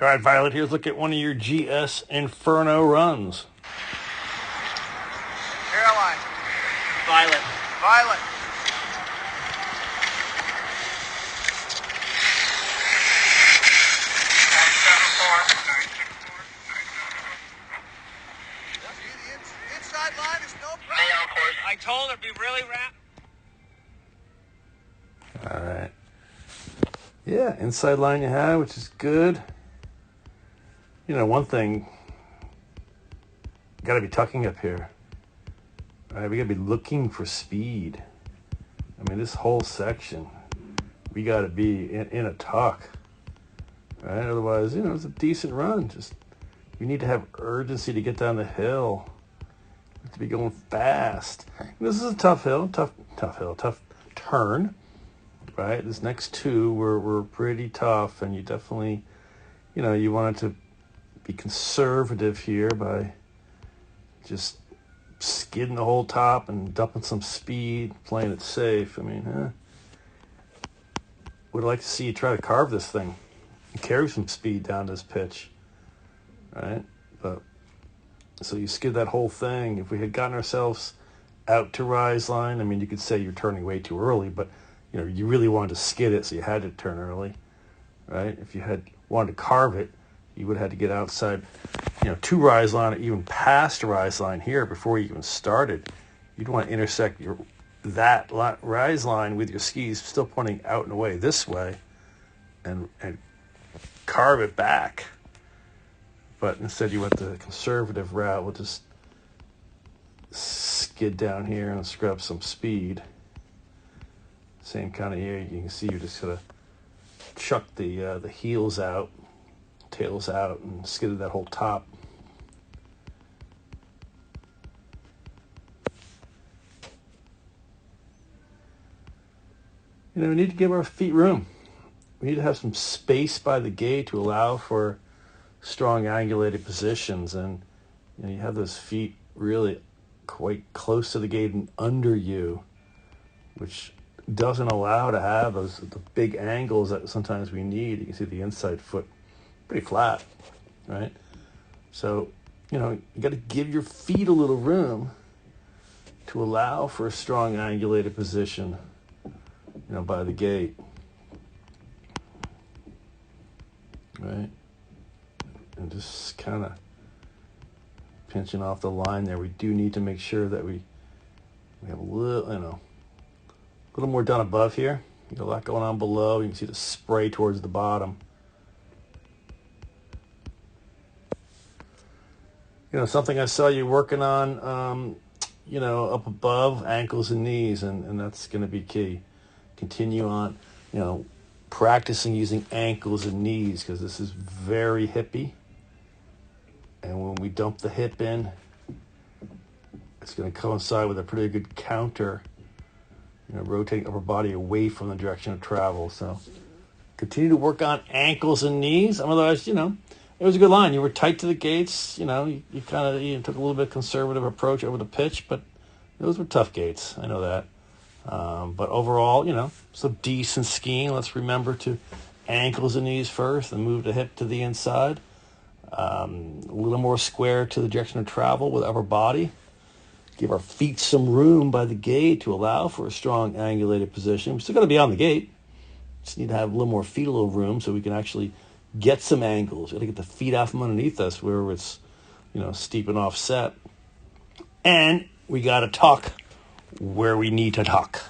All right, Violet, here's a look at one of your GS Inferno runs. Caroline. Violet. Violet. The inside line is no problem. I told her to be really rapid. All right. Yeah, inside line you have, which is good. You know, one thing, got to be tucking up here. All right, we got to be looking for speed. I mean, this whole section, we got to be in a tuck. Right? Otherwise, you know, it's a decent run. Just, we need to have urgency to get down the hill. We have to be going fast. And this is a tough hill, tough turn. Right? This next two were pretty tough, and you definitely, you know, you wanted to be conservative here by just skidding the whole top and dumping some speed, playing it safe. I mean, would like to see you try to carve this thing and carry some speed down this pitch, right? But so you skid that whole thing. If we had gotten ourselves out to rise line, I mean, you could say you're turning way too early, but you know, you really wanted to skid it, so you had to turn early, right? If you had wanted to carve it, you would have had to get outside, you know, to rise line, or even past rise line here before you even started. You'd want to intersect that rise line with your skis still pointing out and away this way, and carve it back. But instead, you went the conservative route. We'll just skid down here and scrub some speed. Same kind of here. You can see you just sort of chuck the heels out, tails out, and skidded that whole top. You know, we need to give our feet room. We need to have some space by the gate to allow for strong angulated positions, and you know, you have those feet really quite close to the gate and under you, which doesn't allow to have the big angles that sometimes we need. You can see the inside foot pretty flat, right? So, you know, you got to give your feet a little room to allow for a strong angulated position, you know, by the gate, right? And just kind of pinching off the line there. We do need to make sure that we have a little, you know, a little more done above here. You got a lot going on below. You can see the spray towards the bottom. You know, something I saw you working on, you know, up above, ankles and knees, and that's going to be key. Continue on, you know, practicing using ankles and knees, because this is very hippy. And when we dump the hip in, it's going to coincide with a pretty good counter, you know, rotating upper body away from the direction of travel. So continue to work on ankles and knees. Otherwise, you know, it was a good line. You were tight to the gates. You know, you kind of took a little bit conservative approach over the pitch, but those were tough gates. I know that. But overall, you know, some decent skiing. Let's remember to ankles and knees first and move the hip to the inside. A little more square to the direction of travel with upper body. Give our feet some room by the gate to allow for a strong angulated position. We're still going to be on the gate. Just need to have a little more feet, a little room, so we can actually get some angles. Got to get the feet out from underneath us where it's, you know, steep and offset. And we got to tuck where we need to tuck.